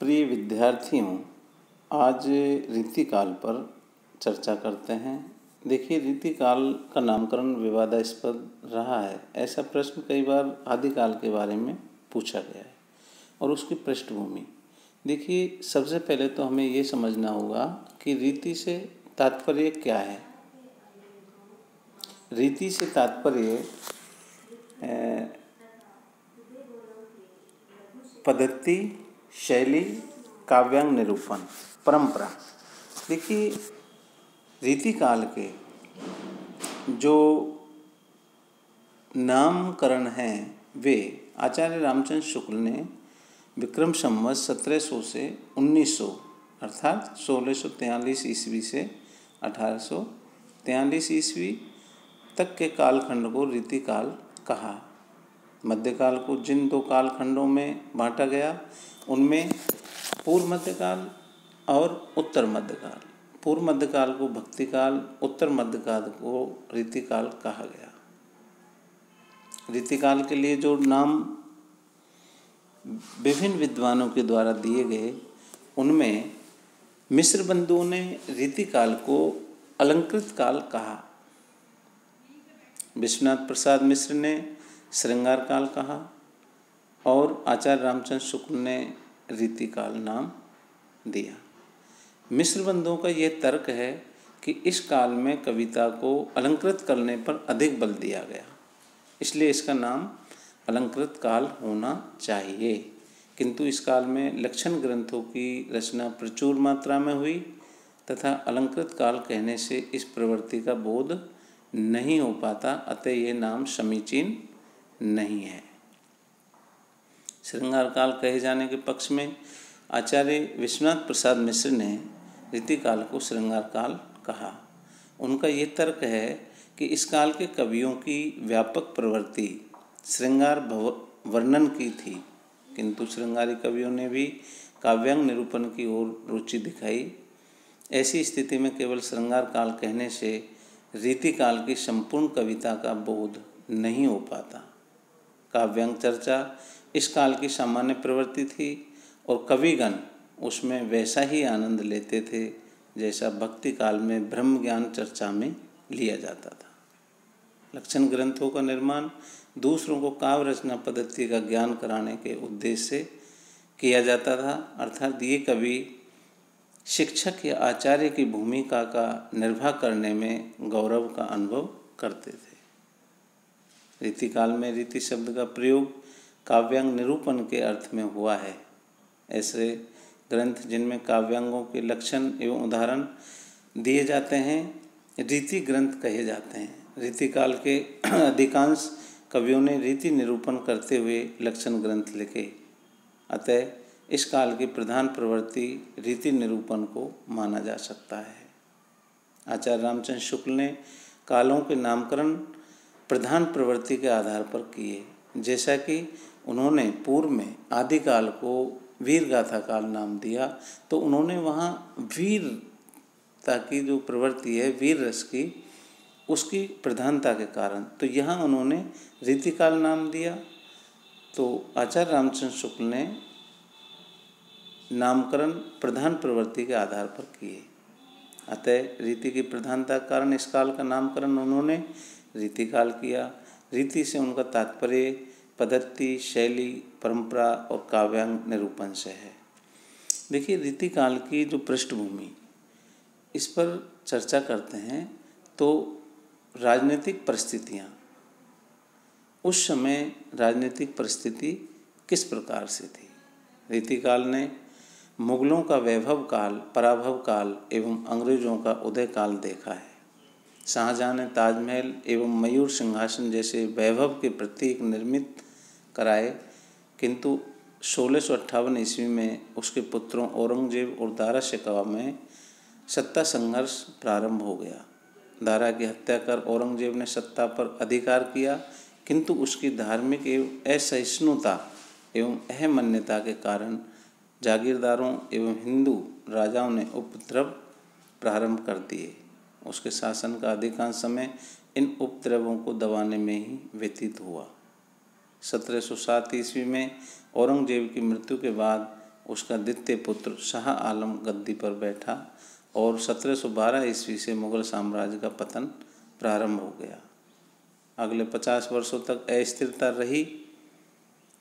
प्रिय विद्यार्थियों, आज रीतिकाल पर चर्चा करते हैं। देखिए, रीतिकाल का नामकरण विवादास्पद रहा है। ऐसा प्रश्न कई बार आदिकाल के बारे में पूछा गया है और उसकी पृष्ठभूमि देखिए। सबसे पहले तो हमें ये समझना होगा कि रीति से तात्पर्य क्या है। रीति से तात्पर्य पद्धति, शैली, काव्यांग निरूपण, परंपरा। देखिए, रीतिकाल के जो नामकरण हैं वे आचार्य रामचंद्र शुक्ल ने विक्रम संवत 1700 से 1900 अर्थात 1643 ईस्वी से 1843 ईस्वी तक के कालखंड को रीतिकाल कहा। मध्यकाल को जिन दो कालखंडों में बांटा गया उनमें पूर्व मध्यकाल और उत्तर मध्यकाल। पूर्व मध्यकाल को भक्तिकाल, उत्तर मध्यकाल को रीतिकाल कहा गया। रीतिकाल के लिए जो नाम विभिन्न विद्वानों के द्वारा दिए गए उनमें मिश्र बंधुओं ने रीतिकाल को अलंकृत काल कहा। विश्वनाथ प्रसाद मिश्र ने श्रृंगार काल कहा और आचार्य रामचंद्र शुक्ल ने रीतिकाल नाम दिया। मिश्र बंधुओं का ये तर्क है कि इस काल में कविता को अलंकृत करने पर अधिक बल दिया गया, इसलिए इसका नाम अलंकृत काल होना चाहिए। किंतु इस काल में लक्षण ग्रंथों की रचना प्रचुर मात्रा में हुई तथा अलंकृत काल कहने से इस प्रवृत्ति का बोध नहीं हो पाता, अतः ये नाम समीचीन नहीं है। श्रृंगार काल कहे जाने के पक्ष में आचार्य विश्वनाथ प्रसाद मिश्र ने रीतिकाल को श्रृंगार काल कहा। उनका ये तर्क है कि इस काल के कवियों की व्यापक प्रवृत्ति श्रृंगार वर्णन की थी, किंतु श्रृंगारी कवियों ने भी काव्यांग निरूपण की ओर रुचि दिखाई। ऐसी स्थिति में केवल श्रृंगार काल कहने से रीतिकाल की संपूर्ण कविता का बोध नहीं हो पाता। काव्यांग चर्चा इस काल की सामान्य प्रवृत्ति थी और कविगण उसमें वैसा ही आनंद लेते थे जैसा भक्ति काल में ब्रह्म ज्ञान चर्चा में लिया जाता था। लक्षण ग्रंथों का निर्माण दूसरों को काव्य रचना पद्धति का ज्ञान कराने के उद्देश्य से किया जाता था, अर्थात ये कवि शिक्षक या आचार्य की भूमिका का निर्वाह करने में गौरव का अनुभव करते थे। रीतिकाल में रीति शब्द का प्रयोग काव्यांग निरूपण के अर्थ में हुआ है। ऐसे ग्रंथ जिनमें काव्यांगों के लक्षण एवं उदाहरण दिए जाते हैं रीति ग्रंथ कहे जाते हैं। रीतिकाल के अधिकांश कवियों ने रीति निरूपण करते हुए लक्षण ग्रंथ लिखे, अतः इस काल की प्रधान प्रवृत्ति रीति निरूपण को माना जा सकता है। आचार्य रामचंद्र शुक्ल ने कालों के नामकरण प्रधान प्रवृत्ति के आधार पर किए। जैसा कि उन्होंने पूर्व में आदिकाल को वीर गाथा काल नाम दिया, तो उन्होंने वहाँ वीरता की जो प्रवृत्ति है, वीर रस की, उसकी प्रधानता के कारण तो यहाँ उन्होंने रीतिकाल नाम दिया। तो आचार्य रामचंद्र शुक्ल ने नामकरण प्रधान प्रवृत्ति के आधार पर किए, अतः रीति की प्रधानता के कारण इस काल का नामकरण उन्होंने रीतिकाल किया। रीति से उनका तात्पर्य पद्धति, शैली, परंपरा और काव्यांग निरूपण से है। देखिए, रीतिकाल की जो पृष्ठभूमि इस पर चर्चा करते हैं तो राजनीतिक परिस्थितियाँ, उस समय राजनीतिक परिस्थिति किस प्रकार से थी। रीतिकाल ने मुगलों का वैभव काल, पराभव काल एवं अंग्रेजों का उदय काल देखा है। शाहजहाँ ने ताजमहल एवं मयूर सिंहासन जैसे वैभव के प्रतीक निर्मित कराए, किंतु 1658 ईस्वी में उसके पुत्रों औरंगजेब और दारा शिकोह में सत्ता संघर्ष प्रारंभ हो गया। दारा की हत्या कर औरंगजेब ने सत्ता पर अधिकार किया, किंतु उसकी धार्मिक एवं असहिष्णुता एवं अहमन्यता के कारण जागीरदारों एवं हिंदू राजाओं ने उपद्रव प्रारंभ कर दिए। उसके शासन का अधिकांश समय इन उपद्रवों को दबाने में ही व्यतीत हुआ। 1707 ईस्वी में औरंगजेब की मृत्यु के बाद उसका द्वितीय पुत्र शाह आलम गद्दी पर बैठा और 1712 ईस्वी से मुगल साम्राज्य का पतन प्रारंभ हो गया। अगले 50 वर्षों तक अस्थिरता रही।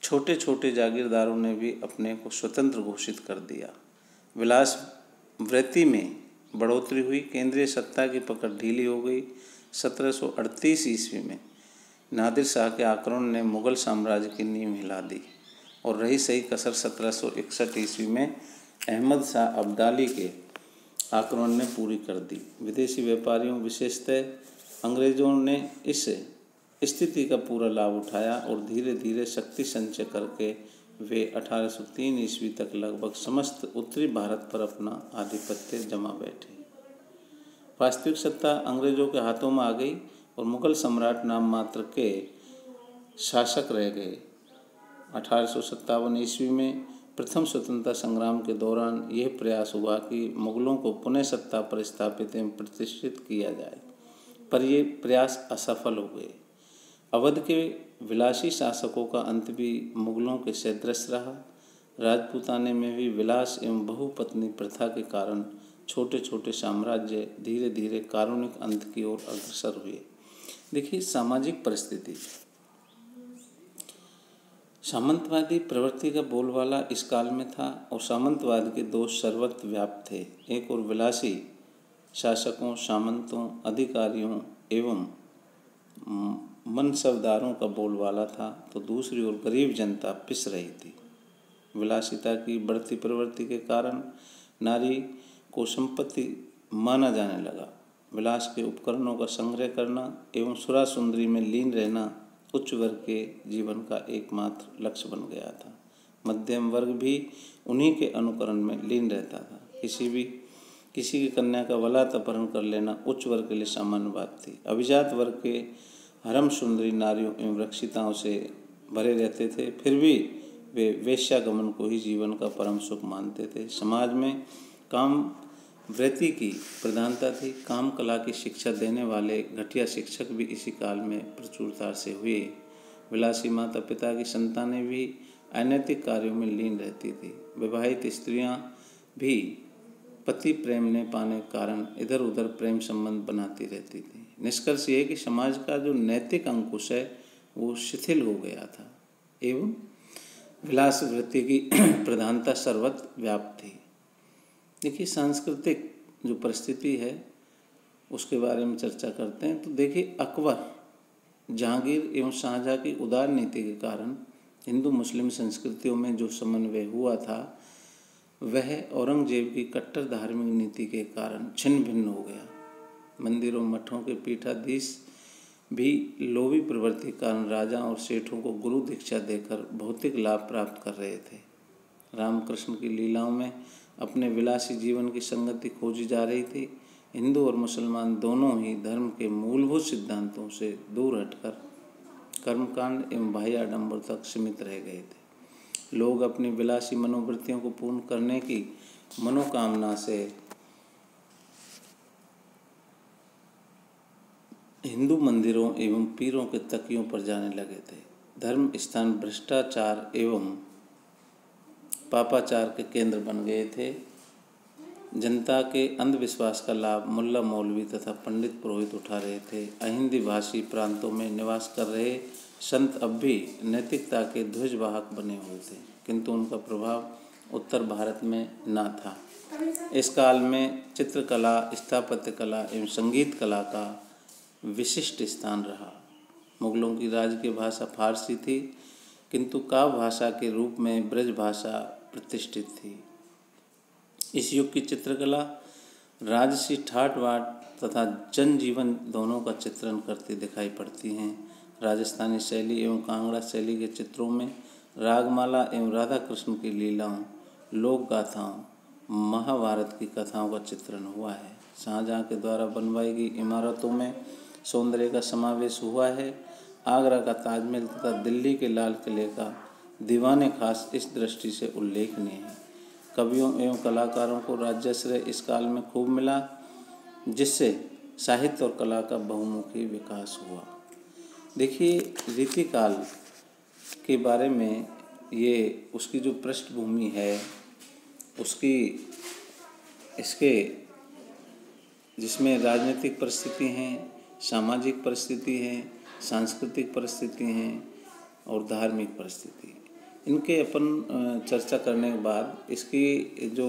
छोटे छोटे जागीरदारों ने भी अपने को स्वतंत्र घोषित कर दिया। विलास वृत्ति में बढ़ोतरी हुई। केंद्रीय सत्ता की पकड़ ढीली हो गई। 1738 ईस्वी में नादिर शाह के आक्रमण ने मुगल साम्राज्य की नींव हिला दी और रही सही कसर 1761 ईस्वी में अहमद शाह अब्दाली के आक्रमण ने पूरी कर दी। विदेशी व्यापारियों विशेषतः अंग्रेजों ने इस स्थिति का पूरा लाभ उठाया और धीरे धीरे शक्ति संचय करके वे 1803 ईस्वी तक लगभग समस्त उत्तरी भारत पर अपना आधिपत्य जमा बैठे। वास्तविक सत्ता अंग्रेजों के हाथों में आ गई और मुगल सम्राट नाम मात्र के शासक रह गए। 1857 ईस्वी में प्रथम स्वतंत्रता संग्राम के दौरान यह प्रयास हुआ कि मुगलों को पुनः सत्ता पर स्थापित एवं प्रतिष्ठित किया जाए, पर ये प्रयास असफल हो गए। अवध के विलासी शासकों का अंत भी मुगलों के सदृश रहा। राजपूताने में भी विलास एवं बहुपत्नी प्रथा के कारण छोटे छोटे साम्राज्य धीरे धीरे कारुणिक अंत की ओर अग्रसर हुए। देखिए, सामाजिक परिस्थिति, सामंतवादी प्रवृत्ति का बोलबाला इस काल में था और सामंतवाद के दोष सर्वत्र व्याप्त थे। एक और विलासी शासकों, सामंतों, अधिकारियों एवं मनसबदारों का बोलबाला था, तो दूसरी ओर गरीब जनता पिस रही थी। विलासिता की बढ़ती प्रवृत्ति के कारण नारी को संपत्ति माना जाने लगा। विलास के उपकरणों का संग्रह करना एवं सुरा सुंदरी में लीन रहना उच्च वर्ग के जीवन का एकमात्र लक्ष्य बन गया था। मध्यम वर्ग भी उन्हीं के अनुकरण में लीन रहता था। किसी की कन्या का बलात् अपहरण कर लेना उच्च वर्ग के लिए सामान्य बात थी। अभिजात वर्ग के हरम सुंदरी नारियों एवं रक्षिताओं से भरे रहते थे, फिर भी वे वेश्यागमन को ही जीवन का परम सुख मानते थे। समाज में काम वृत्ति की प्रधानता थी। काम कला की शिक्षा देने वाले घटिया शिक्षक भी इसी काल में प्रचुरता से हुए। विलासी माता पिता की संतानें भी अनैतिक कार्यों में लीन रहती थी। विवाहित स्त्रियां भी पति प्रेम न पाने के कारण इधर उधर प्रेम संबंध बनाती रहती थी। निष्कर्ष ये कि समाज का जो नैतिक अंकुश है वो शिथिल हो गया था एवं विलास वृत्ति की प्रधानता सर्वत्र व्याप्त थी। देखिए, सांस्कृतिक जो परिस्थिति है उसके बारे में चर्चा करते हैं। तो देखिए, अकबर, जहांगीर एवं शाहजहाँ की उदार नीति के कारण हिंदू मुस्लिम संस्कृतियों में जो समन्वय हुआ था वह औरंगजेब की कट्टर धार्मिक नीति के कारण छिन्न भिन्न हो गया। मंदिरों मठों के पीठाधीश भी लोभी प्रवृत्ति के कारण राजा और सेठों को गुरु दीक्षा देकर भौतिक लाभ प्राप्त कर रहे थे। रामकृष्ण की लीलाओं में अपने विलासी जीवन की संगति खोजी जा रही थी। हिंदू और मुसलमान दोनों ही धर्म के मूलभूत सिद्धांतों से दूर हटकर कर्मकांड एवं बाह्य आडंबर तक सीमित रह गए थे। लोग अपनी विलासी मनोवृत्तियों को पूर्ण करने की मनोकामना से हिंदू मंदिरों एवं पीरों के तकियों पर जाने लगे थे। धर्म स्थान भ्रष्टाचार एवं पापाचार के केंद्र बन गए थे। जनता के अंधविश्वास का लाभ मुल्ला मौलवी तथा पंडित पुरोहित उठा रहे थे। अहिंदी भाषी प्रांतों में निवास कर रहे संत अब भी नैतिकता के ध्वजवाहक बने हुए थे, किंतु उनका प्रभाव उत्तर भारत में न था। इस काल में चित्रकला, स्थापत्य कला एवं संगीत कला का विशिष्ट स्थान रहा। मुगलों की राजकीय भाषा फारसी थी, किंतु काव्य भाषा के रूप में ब्रज भाषा प्रतिष्ठित थी। इस युग की चित्रकला राजसी ठाट बाट तथा जनजीवन दोनों का चित्रण करती दिखाई पड़ती हैं। राजस्थानी शैली एवं कांगड़ा शैली के चित्रों में रागमाला एवं राधा कृष्ण की लीलाओं, लोक गाथाओं, महाभारत की कथाओं का चित्रण हुआ है। शाहजहाँ के द्वारा बनवाई गई इमारतों में सौंदर्य का समावेश हुआ है। आगरा का ताजमहल तथा दिल्ली के लाल किले का दीवाने खास इस दृष्टि से उल्लेखनीय है। कवियों एवं कलाकारों को राज्याश्रय इस काल में खूब मिला, जिससे साहित्य और कला का बहुमुखी विकास हुआ। देखिए, रीतिकाल के बारे में ये उसकी जो पृष्ठभूमि है उसकी इसके जिसमें राजनीतिक परिस्थिति हैं, सामाजिक परिस्थिति है, सांस्कृतिक परिस्थिति हैं और धार्मिक परिस्थिति, इनके अपन चर्चा करने के बाद इसकी जो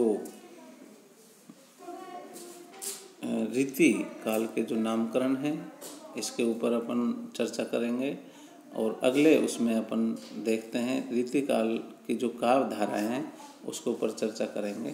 रीति काल के जो नामकरण हैं इसके ऊपर अपन चर्चा करेंगे। और अगले उसमें अपन देखते हैं रीति काल की जो काव्य धाराएं हैं उसके ऊपर चर्चा करेंगे।